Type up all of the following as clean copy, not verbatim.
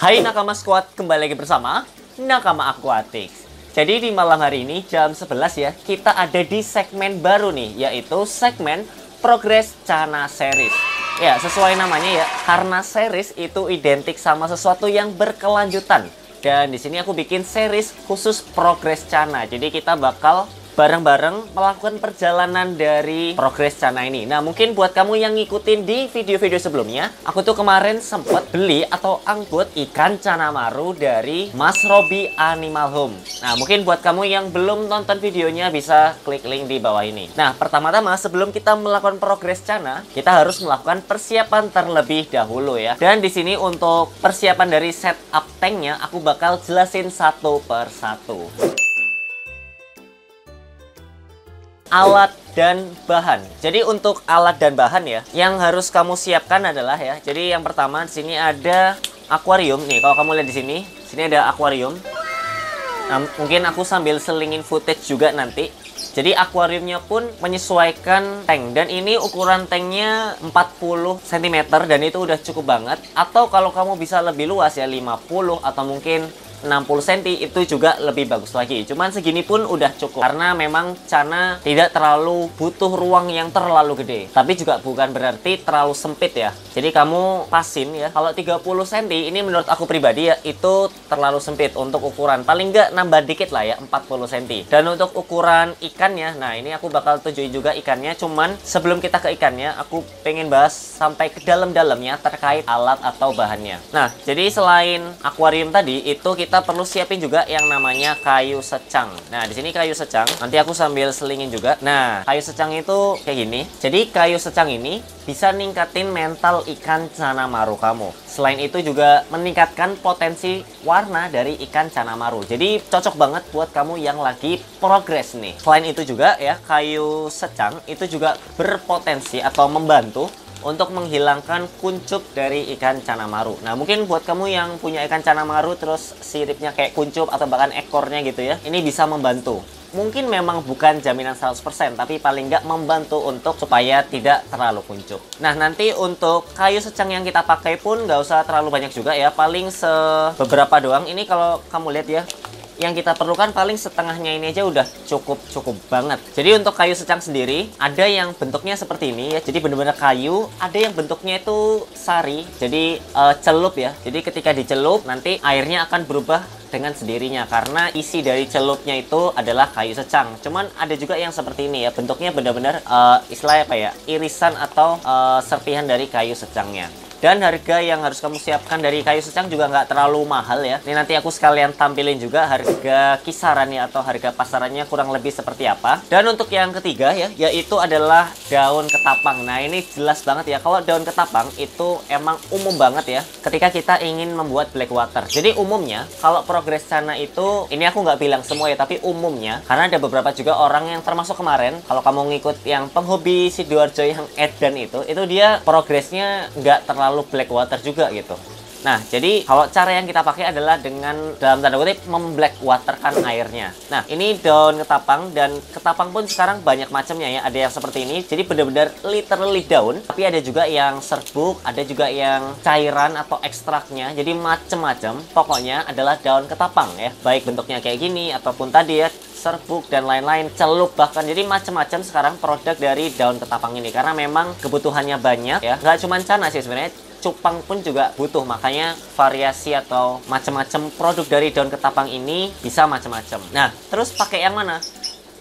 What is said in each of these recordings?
Hai Nakama Squad, kembali lagi bersama Nakama Aquatics. Jadi di malam hari ini jam 11 ya, kita ada di segmen baru nih, yaitu segmen Progress Chana Series. Ya, sesuai namanya ya, karena series itu identik sama sesuatu yang berkelanjutan. Dan di sini aku bikin series khusus Progress Chana. Jadi kita bakal bareng-bareng melakukan perjalanan dari Progress Chana ini. Nah, mungkin buat kamu yang ngikutin di video-video sebelumnya, aku tuh kemarin sempat beli atau angkut ikan Chana Maru dari Mas Robi Animal Home. Nah, mungkin buat kamu yang belum nonton videonya bisa klik link di bawah ini. Nah, pertama-tama sebelum kita melakukan Progress Chana, kita harus melakukan persiapan terlebih dahulu ya. Dan di sini untuk persiapan dari setup tanknya, aku bakal jelasin satu per satu. Alat dan bahan. Jadi untuk alat dan bahan ya, yang harus kamu siapkan adalah ya. Jadi yang pertama di sini ada akuarium nih. Kalau kamu lihat di sini ada akuarium. Nah, mungkin aku sambil selingin footage juga nanti. Jadi akuariumnya pun menyesuaikan tank, dan ini ukuran tanknya 40 cm dan itu udah cukup banget. Atau kalau kamu bisa lebih luas ya 50 atau mungkin 60 cm itu juga lebih bagus lagi. Cuman segini pun udah cukup karena memang Chana tidak terlalu butuh ruang yang terlalu gede, tapi juga bukan berarti terlalu sempit ya. Jadi kamu pasin ya. Kalau 30 cm ini menurut aku pribadi ya itu terlalu sempit untuk ukuran. Paling nggak nambah dikit lah ya 40 cm. Dan untuk ukuran ikannya, nah ini aku bakal tunjukin juga ikannya. Cuman sebelum kita ke ikannya, aku pengen bahas sampai ke dalam-dalamnya terkait alat atau bahannya. Nah, jadi selain akuarium tadi itu kita perlu siapin juga yang namanya kayu secang. Nah, di sini kayu secang. Nanti aku sambil selingin juga. Nah, kayu secang itu kayak gini. Jadi kayu secang ini bisa ningkatin mental ikan Chana Maru kamu. Selain itu juga meningkatkan potensi warna dari ikan Chana Maru. Jadi cocok banget buat kamu yang lagi progres nih. Selain itu juga ya, kayu secang itu juga berpotensi atau membantu untuk menghilangkan kuncup dari ikan Chana Maru. Nah, mungkin buat kamu yang punya ikan Chana Maru terus siripnya kayak kuncup atau bahkan ekornya gitu ya, ini bisa membantu. Mungkin memang bukan jaminan 100%, tapi paling nggak membantu untuk supaya tidak terlalu kuncup. Nah, nanti untuk kayu secang yang kita pakai pun nggak usah terlalu banyak juga ya, paling beberapa doang. Ini kalau kamu lihat ya, yang kita perlukan paling setengahnya ini aja udah cukup banget. Jadi untuk kayu secang sendiri ada yang bentuknya seperti ini ya, jadi bener-bener kayu. Ada yang bentuknya itu sari, jadi celup ya. Jadi ketika dicelup nanti airnya akan berubah dengan sendirinya karena isi dari celupnya itu adalah kayu secang. Cuman ada juga yang seperti ini ya, bentuknya benar-benar istilahnya apa ya, irisan atau serpihan dari kayu secangnya. Dan harga yang harus kamu siapkan dari kayu secang juga nggak terlalu mahal ya. Ini nanti aku sekalian tampilin juga harga kisarannya atau harga pasarannya kurang lebih seperti apa. Dan untuk yang ketiga ya, yaitu adalah daun ketapang. Nah, ini jelas banget ya, kalau daun ketapang itu emang umum banget ya ketika kita ingin membuat black water. Jadi umumnya kalau Progress Chana itu, ini aku nggak bilang semua ya, tapi umumnya, karena ada beberapa juga orang yang termasuk kemarin, kalau kamu ngikut yang penghobi Sidoarjo yang Edan itu dia progresnya nggak terlalu black water juga gitu. Nah, jadi kalau cara yang kita pakai adalah dengan dalam tanda kutip memblack waterkan airnya. Nah, ini daun ketapang, dan ketapang pun sekarang banyak macamnya ya. Ada yang seperti ini, jadi benar-benar literally daun, tapi ada juga yang serbuk, ada juga yang cairan atau ekstraknya. Jadi macam-macam. Pokoknya adalah daun ketapang ya. Baik bentuknya kayak gini ataupun tadi ya, serbuk dan lain-lain, celup bahkan. Jadi macam-macam sekarang produk dari daun ketapang ini karena memang kebutuhannya banyak ya. Nggak cuma Chana sih sebenarnya, cupang pun juga butuh, makanya variasi atau macam-macam produk dari daun ketapang ini bisa macam-macam. Nah, terus pakai yang mana?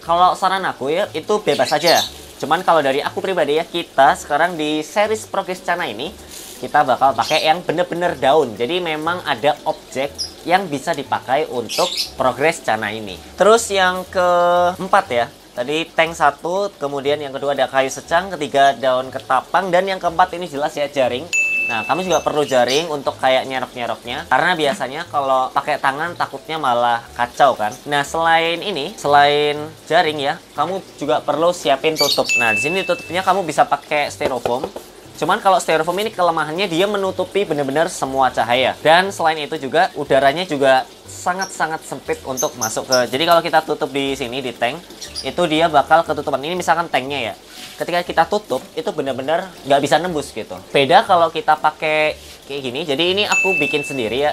Kalau saran aku ya, itu bebas saja. Cuman kalau dari aku pribadi ya, kita sekarang di series Progress Chana ini kita bakal pakai yang bener-bener daun. Jadi memang ada objek yang bisa dipakai untuk Progress Chana ini. Terus yang keempat ya, tadi tank 1, kemudian yang kedua ada kayu secang, ketiga daun ketapang, dan yang keempat ini jelas ya jaring. Nah, kamu juga perlu jaring untuk kayak nyerok-nyeroknya, karena biasanya kalau pakai tangan takutnya malah kacau kan. Nah, selain ini, selain jaring ya, kamu juga perlu siapin tutup. Nah, di sini tutupnya kamu bisa pakai styrofoam. Cuman kalau styrofoam ini kelemahannya dia menutupi benar-benar semua cahaya. Dan selain itu juga udaranya juga sangat-sangat sempit untuk masuk ke. Jadi kalau kita tutup di sini di tank, itu dia bakal ketutupan. Ini misalkan tanknya ya. Ketika kita tutup itu benar-benar nggak bisa nembus gitu. Beda kalau kita pakai kayak gini. Jadi ini aku bikin sendiri ya.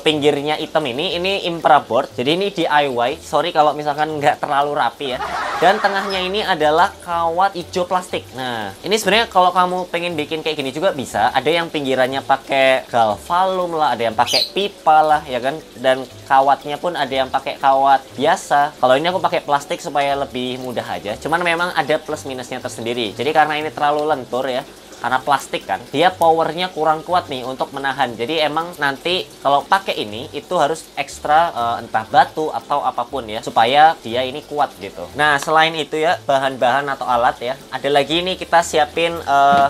pinggirnya hitam ini Impra board. Jadi ini DIY. Sorry kalau misalkan nggak terlalu rapi ya. Dan tengahnya ini adalah kawat hijau plastik. Nah, ini sebenarnya kalau kamu pengen bikin kayak gini juga bisa. Ada yang pinggirannya pakai galvalum lah, ada yang pakai pipa lah, ya kan. Dan kawatnya pun ada yang pakai kawat biasa. Kalau ini aku pakai plastik supaya lebih mudah aja. Cuman memang ada plus minusnya tersendiri. Jadi karena ini terlalu lentur ya, karena plastik kan, dia powernya kurang kuat nih untuk menahan. Jadi emang nanti kalau pakai ini itu harus ekstra entah batu atau apapun ya, supaya dia ini kuat gitu. Nah selain itu ya, bahan-bahan atau alat ya, ada lagi nih kita siapin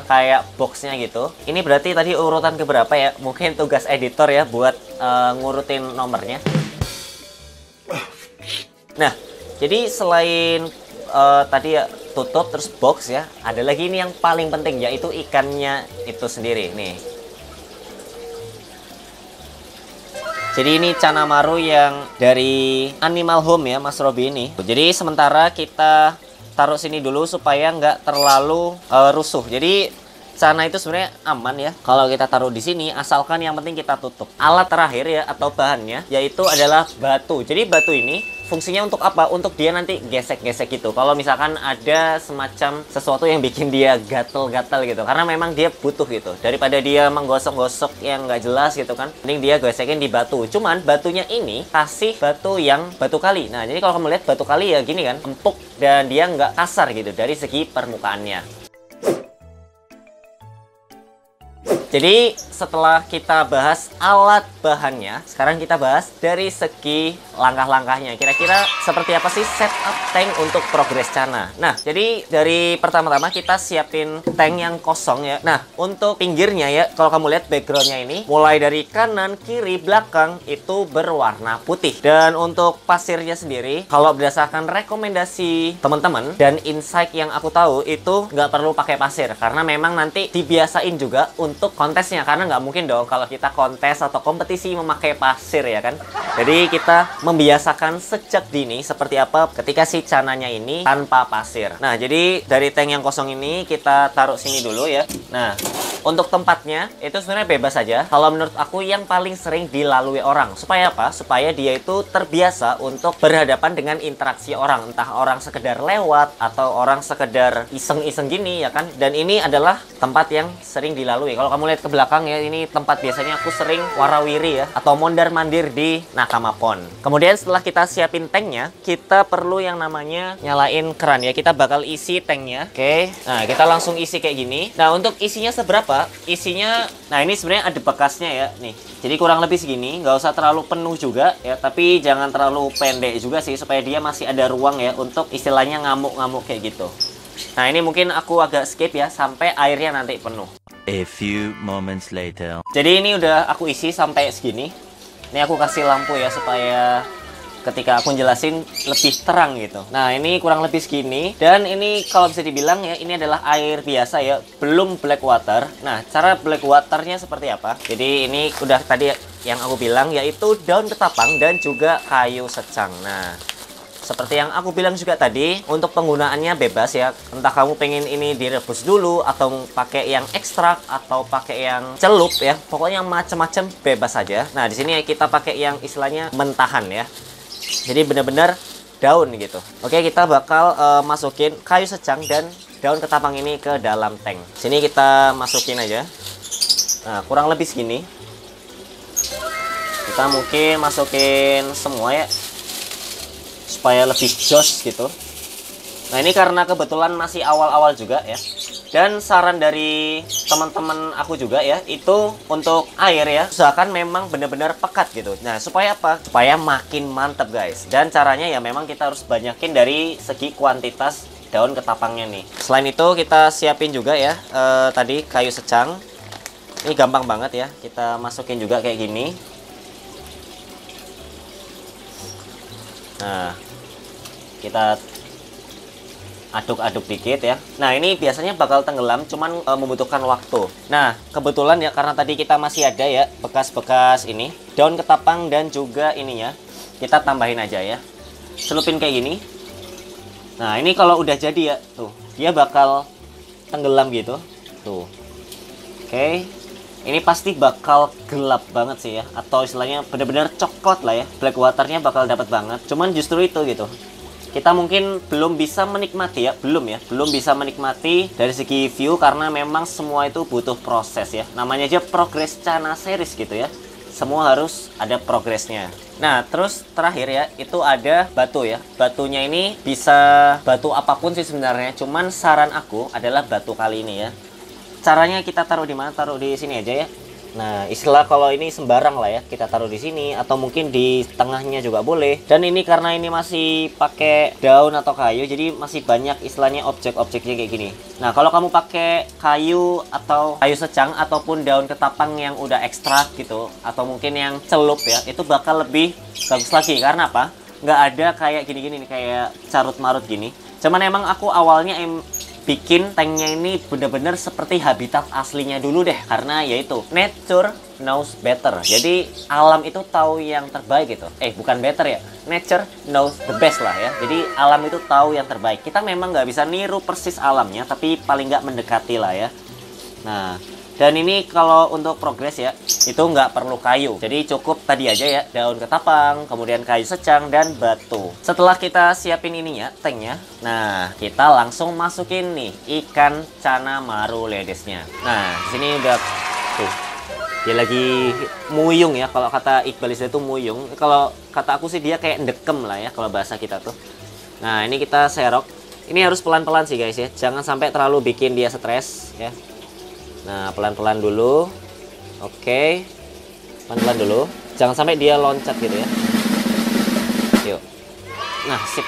kayak boxnya gitu. Ini berarti tadi urutan keberapa ya? Mungkin tugas editor ya buat ngurutin nomornya. Nah jadi selain tadi ya tutup terus box ya, ada lagi ini yang paling penting yaitu ikannya itu sendiri nih. Jadi ini Canamaru yang dari Animal Home ya Mas Robi ini. Jadi sementara kita taruh sini dulu supaya nggak terlalu rusuh. Jadi Cana itu sebenarnya aman ya kalau kita taruh di sini, asalkan yang penting kita tutup. Alat terakhir ya atau bahannya yaitu adalah batu. Jadi batu ini fungsinya untuk apa? Untuk dia nanti gesek-gesek gitu. Kalau misalkan ada semacam sesuatu yang bikin dia gatel-gatel gitu, karena memang dia butuh gitu. Daripada dia menggosok-gosok yang nggak jelas gitu kan, mending dia gesekin di batu. Cuman batunya ini kasih batu yang batu kali. Nah jadi kalau kamu lihat batu kali ya gini kan, empuk dan dia nggak kasar gitu dari segi permukaannya. Jadi setelah kita bahas alat bahannya, sekarang kita bahas dari segi langkah-langkahnya. Kira-kira seperti apa sih setup tank untuk progres Cana? Nah, jadi dari pertama-tama kita siapin tank yang kosong ya. Nah, untuk pinggirnya ya, kalau kamu lihat backgroundnya ini, mulai dari kanan, kiri, belakang itu berwarna putih. Dan untuk pasirnya sendiri, kalau berdasarkan rekomendasi teman-teman dan insight yang aku tahu itu nggak perlu pakai pasir, karena memang nanti dibiasain juga untuk kontesnya, karena nggak mungkin dong kalau kita kontes atau kompetisi memakai pasir ya kan. Jadi kita membiasakan sejak dini seperti apa ketika si cananya ini tanpa pasir. Nah jadi dari tank yang kosong ini kita taruh sini dulu ya. Nah untuk tempatnya itu sebenarnya bebas saja. Kalau menurut aku yang paling sering dilalui orang, supaya apa? Supaya dia itu terbiasa untuk berhadapan dengan interaksi orang, entah orang sekedar lewat atau orang sekedar iseng-iseng gini ya kan. Dan ini adalah tempat yang sering dilalui. Kalau kamu lihat ke belakang ya, ini tempat biasanya aku sering warawiri ya atau mondar-mandir di Nakama Pond. Kemudian setelah kita siapin tanknya, kita perlu yang namanya nyalain keran ya. Kita bakal isi tanknya. Oke. Nah, kita langsung isi kayak gini. Nah, untuk isinya seberapa? Isinya, nah ini sebenarnya ada bekasnya ya nih. Jadi kurang lebih segini, nggak usah terlalu penuh juga ya, tapi jangan terlalu pendek juga sih, supaya dia masih ada ruang ya untuk istilahnya ngamuk-ngamuk kayak gitu. Nah ini mungkin aku agak skip ya sampai airnya nanti penuh. A few moments later. Jadi ini udah aku isi sampai segini. Ini aku kasih lampu ya supaya ketika aku jelasin lebih terang gitu. Nah ini kurang lebih segini. Dan ini kalau bisa dibilang ya, ini adalah air biasa ya, belum black water. Nah cara black waternya seperti apa? Jadi ini udah tadi yang aku bilang, yaitu daun ketapang dan juga kayu secang. Nah seperti yang aku bilang juga tadi, untuk penggunaannya bebas ya. Entah kamu pengen ini direbus dulu, atau pakai yang ekstrak, atau pakai yang celup ya. Pokoknya macam-macam bebas saja. Nah di sini kita pakai yang istilahnya mentahan ya. Jadi benar-benar daun gitu. Oke, kita bakal masukin kayu secang dan daun ketapang ini ke dalam tank. Sini kita masukin aja. Nah kurang lebih segini. Kita mungkin masukin semua ya, supaya lebih jos gitu. Nah ini karena kebetulan masih awal-awal juga ya. Dan saran dari teman-teman aku juga ya, itu untuk air ya, usahakan memang benar-benar pekat gitu. Nah supaya apa? Supaya makin mantep guys. Dan caranya ya memang kita harus banyakin dari segi kuantitas daun ketapangnya nih. Selain itu kita siapin juga ya tadi kayu secang. Ini gampang banget ya, kita masukin juga kayak gini. Nah kita aduk-aduk dikit ya. Nah ini biasanya bakal tenggelam, cuman membutuhkan waktu. Nah kebetulan ya, karena tadi kita masih ada ya bekas-bekas ini daun ketapang dan juga ininya, kita tambahin aja ya, celupin kayak gini. Nah ini kalau udah jadi ya, tuh dia bakal tenggelam gitu tuh. Oke. ini pasti bakal gelap banget sih ya, atau istilahnya bener-bener coklat lah ya. Black waternya bakal dapat banget. Cuman justru itu gitu, kita mungkin belum bisa menikmati ya, belum bisa menikmati dari segi view karena memang semua itu butuh proses ya. Namanya aja progress Chana series gitu ya. Semua harus ada progresnya. Nah, terus terakhir ya, itu ada batu ya. Batunya ini bisa batu apapun sih sebenarnya. Cuman saran aku adalah batu kali ini ya. Caranya kita taruh di mana? Taruh di sini aja ya. Nah, istilah kalau ini sembarang lah ya, kita taruh di sini atau mungkin di tengahnya juga boleh. Dan ini karena ini masih pakai daun atau kayu, jadi masih banyak istilahnya objek-objeknya kayak gini. Nah, kalau kamu pakai kayu atau kayu secang ataupun daun ketapang yang udah ekstrak gitu, atau mungkin yang celup ya, itu bakal lebih bagus lagi. Karena apa? Nggak ada kayak gini-gini nih, kayak carut-marut gini. Cuman emang aku awalnya bikin tanknya ini bener-bener seperti habitat aslinya dulu deh, karena yaitu nature knows better. Jadi alam itu tahu yang terbaik gitu. Bukan better ya, nature knows the best lah ya. Jadi alam itu tahu yang terbaik. Kita memang nggak bisa niru persis alamnya, tapi paling nggak mendekati lah ya. Nah, dan ini kalau untuk progres ya, itu nggak perlu kayu. Jadi cukup tadi aja ya, daun ketapang, kemudian kayu secang, dan batu. Setelah kita siapin ininya, tanknya, nah kita langsung masukin nih ikan Chana Maru ledesnya. Nah, di sini udah tuh, dia lagi muyung ya. Kalau kata Iqbal itu muyung. Kalau kata aku sih dia kayak ndekem lah ya, kalau bahasa kita tuh. Nah, ini kita serok. Ini harus pelan-pelan sih guys ya, jangan sampai terlalu bikin dia stres ya. Nah, pelan-pelan dulu. Oke. Pelan-pelan dulu. Jangan sampai dia loncat gitu ya. Yuk. Nah, sip.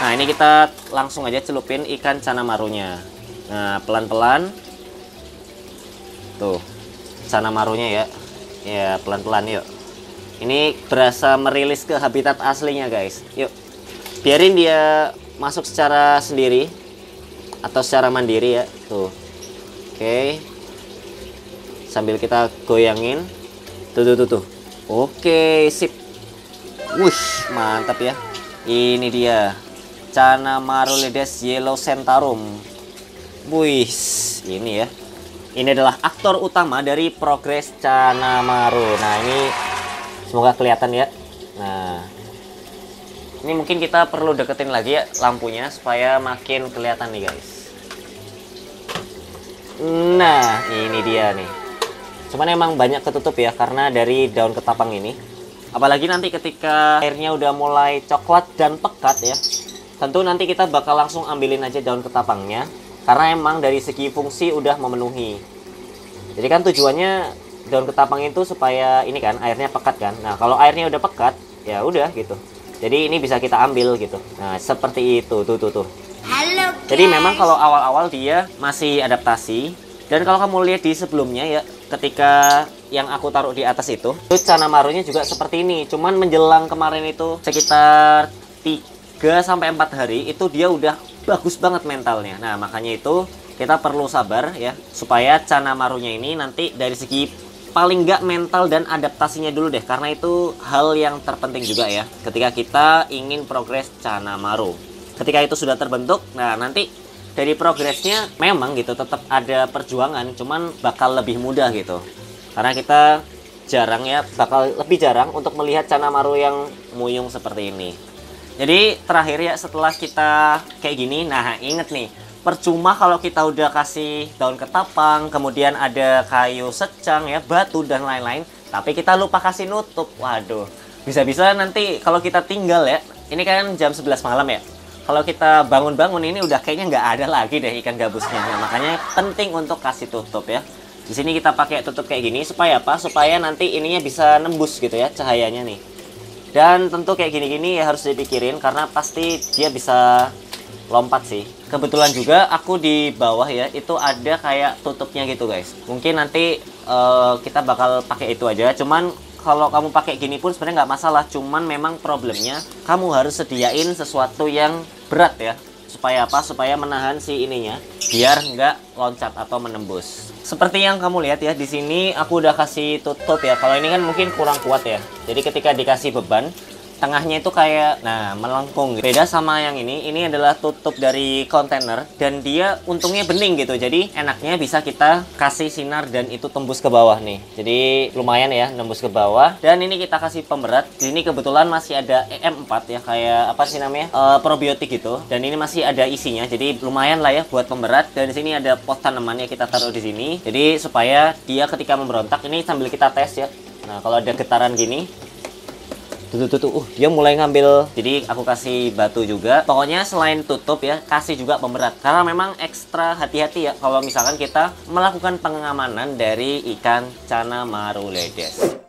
Nah, ini kita langsung aja celupin ikan Chana Marunya. Nah, pelan-pelan. Tuh. Chana Marunya ya. Ya, pelan-pelan yuk. Ini berasa merilis ke habitat aslinya, guys. Yuk. Biarin dia masuk secara sendiri atau secara mandiri ya. Tuh. Oke, sambil kita goyangin, tuh. Oke, sip. Wush, mantap ya. Ini dia Chana Maru ledes Yellow Centaurum. Wih, ini ya. Ini adalah aktor utama dari progres Chana Maru. Nah, ini semoga kelihatan ya. Nah, ini mungkin kita perlu deketin lagi ya lampunya supaya makin kelihatan nih guys. Nah, ini dia nih. Cuman emang banyak ketutup ya karena dari daun ketapang ini. Apalagi nanti ketika airnya udah mulai coklat dan pekat ya, tentu nanti kita bakal langsung ambilin aja daun ketapangnya, karena emang dari segi fungsi udah memenuhi. Jadi kan tujuannya daun ketapang itu supaya ini kan airnya pekat kan. Nah, kalau airnya udah pekat ya udah gitu. Jadi ini bisa kita ambil gitu. Nah, seperti itu tuh. Halo guys. Jadi memang kalau awal-awal dia masih adaptasi. Dan kalau kamu lihat di sebelumnya ya, ketika yang aku taruh di atas itu Chana Marunya juga seperti ini. Cuman menjelang kemarin itu sekitar 3-4 hari itu dia udah bagus banget mentalnya. Nah, makanya itu kita perlu sabar ya, supaya Chana Marunya ini nanti dari segi paling nggak mental dan adaptasinya dulu deh. Karena itu hal yang terpenting juga ya, ketika kita ingin progres Chana Maru. Ketika itu sudah terbentuk, nah nanti dari progresnya memang gitu tetap ada perjuangan, cuman bakal lebih mudah gitu. Karena kita jarang ya, bakal lebih jarang untuk melihat Chana Maru yang muyung seperti ini. Jadi terakhir ya, setelah kita kayak gini, nah inget nih, percuma kalau kita udah kasih daun ketapang, kemudian ada kayu secang ya, batu dan lain-lain, tapi kita lupa kasih nutup. Waduh, bisa-bisa nanti kalau kita tinggal ya, ini kan jam 11 malam ya, kalau kita bangun-bangun ini udah kayaknya nggak ada lagi deh ikan gabusnya. Nah, makanya penting untuk kasih tutup ya. Di sini kita pakai tutup kayak gini supaya apa? Supaya nanti ininya bisa nembus gitu ya cahayanya nih. Dan tentu kayak gini-gini ya harus dipikirin karena pasti dia bisa lompat sih. Kebetulan juga aku di bawah ya itu ada kayak tutupnya gitu guys. Mungkin nanti kita bakal pakai itu aja. Cuman kalau kamu pakai gini pun sebenarnya nggak masalah, cuman memang problemnya kamu harus sediain sesuatu yang berat ya, supaya apa? Supaya menahan si ininya biar nggak loncat atau menembus. Seperti yang kamu lihat ya di sini aku udah kasih tutup ya. Kalau ini kan mungkin kurang kuat ya, jadi ketika dikasih beban tengahnya itu kayak melengkung. Beda sama yang ini adalah tutup dari kontainer dan dia untungnya bening gitu. Jadi enaknya bisa kita kasih sinar dan itu tembus ke bawah nih. Jadi lumayan ya nembus ke bawah. Dan ini kita kasih pemberat. Di sini kebetulan masih ada EM4 ya, kayak apa sih namanya? Probiotik gitu. Dan ini masih ada isinya. Jadi lumayan lah ya buat pemberat. Dan di sini ada pot tanamannya kita taruh di sini. Jadi supaya dia ketika memberontak, ini sambil kita tes ya. Nah, kalau ada getaran gini, dia mulai ngambil. Jadi aku kasih batu juga. Pokoknya selain tutup ya, kasih juga pemberat. Karena memang ekstra hati-hati ya kalau misalkan kita melakukan pengamanan dari ikan Channa Maruledes.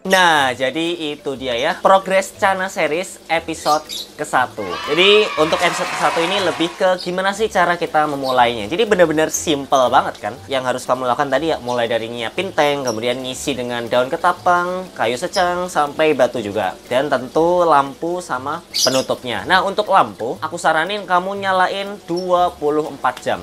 Nah, jadi itu dia ya progres Channa series episode ke-1. Jadi untuk episode ke-1 ini lebih ke gimana sih cara kita memulainya. Jadi benar-benar simple banget kan. Yang harus kamu lakukan tadi ya, mulai dari nyiapin tank, kemudian ngisi dengan daun ketapang, kayu secang, sampai batu juga. Dan tentu lampu sama penutupnya. Nah, untuk lampu, aku saranin kamu nyalain 24 jam.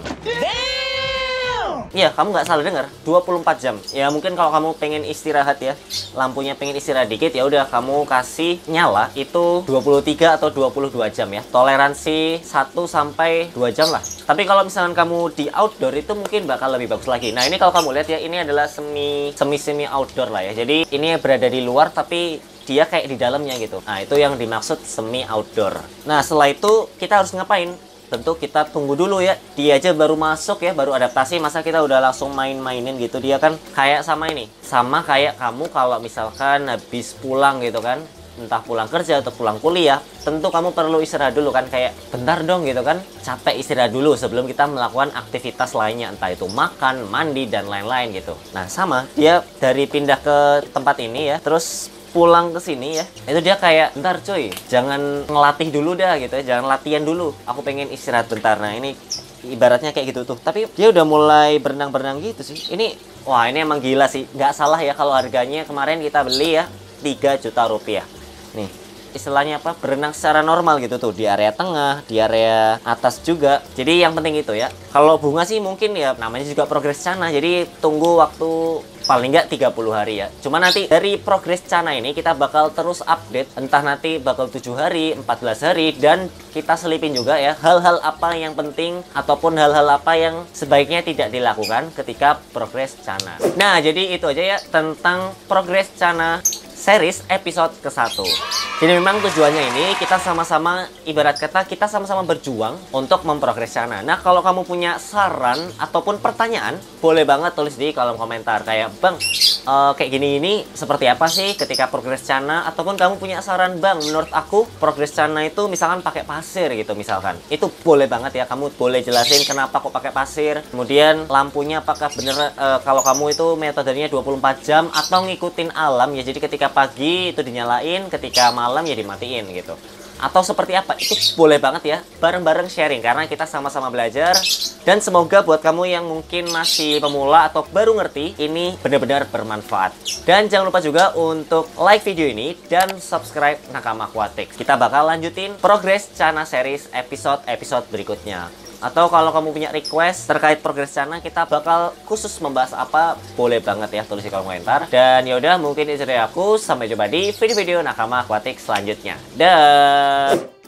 Iya, kamu nggak salah dengar, 24 jam. Ya mungkin kalau kamu pengen istirahat ya, lampunya pengen istirahat dikit, ya udah kamu kasih nyala itu 23 atau 22 jam ya. Toleransi 1 sampai 2 jam lah. Tapi kalau misalkan kamu di outdoor itu mungkin bakal lebih bagus lagi. Nah, ini kalau kamu lihat ya, ini adalah semi outdoor lah ya. Jadi ini berada di luar tapi dia kayak di dalamnya gitu. Nah, itu yang dimaksud semi outdoor. Nah, setelah itu kita harus ngapain? Tentu kita tunggu dulu ya, dia aja baru masuk ya, baru adaptasi, masa kita udah langsung main-mainin gitu. Dia kan kayak sama ini, sama kayak kamu kalau misalkan habis pulang gitu kan, entah pulang kerja atau pulang kuliah, tentu kamu perlu istirahat dulu kan, kayak bentar dong gitu kan, capek istirahat dulu sebelum kita melakukan aktivitas lainnya, entah itu makan, mandi, dan lain-lain gitu. Nah sama, dia dari pindah ke tempat ini ya, terus pulang ke sini ya, itu dia kayak bentar cuy, jangan ngelatih dulu dah gitu ya, jangan latihan dulu, aku pengen istirahat bentar. Nah ini ibaratnya kayak gitu tuh, tapi dia udah mulai berenang-berenang gitu sih. Ini wah, ini emang gila sih, nggak salah ya kalau harganya kemarin kita beli ya 3 juta rupiah nih. Istilahnya apa, berenang secara normal gitu tuh, di area tengah, di area atas juga. Jadi yang penting itu ya, kalau bunga sih mungkin ya namanya juga progres Channa, jadi tunggu waktu paling nggak 30 hari ya. Cuma nanti dari progres Channa ini kita bakal terus update, entah nanti bakal 7 hari, 14 hari, dan kita selipin juga ya hal-hal apa yang penting ataupun hal-hal apa yang sebaiknya tidak dilakukan ketika progres Channa. Nah, jadi itu aja ya tentang progres Channa series episode ke-1. Jadi memang tujuannya ini kita sama-sama, ibarat kata kita sama-sama berjuang untuk memprogres Channa. Nah, kalau kamu punya saran ataupun pertanyaan, boleh banget tulis di kolom komentar. Kayak, Bang, kayak gini ini seperti apa sih ketika progres Channa? Ataupun kamu punya saran, Bang, menurut aku progres Channa itu misalkan pakai pasir gitu misalkan. Itu boleh banget ya, kamu boleh jelasin kenapa kok pakai pasir. Kemudian lampunya apakah bener kalau kamu itu metodenya 24 jam atau ngikutin alam ya. Jadi ketika pagi itu dinyalain, ketika malam ya dimatiin gitu. Atau seperti apa, itu boleh banget ya, bareng-bareng sharing karena kita sama-sama belajar. Dan semoga buat kamu yang mungkin masih pemula atau baru ngerti, ini benar-benar bermanfaat. Dan jangan lupa juga untuk like video ini dan subscribe Nakama Aquatics. Kita bakal lanjutin progres Channa series episode berikutnya. Atau kalau kamu punya request terkait progres Channa, kita bakal khusus membahas apa, boleh banget ya, tulis di kolom komentar. Dan yaudah, mungkin itu dari aku. Sampai jumpa di video-video Nakama Aquatics selanjutnya. Dah.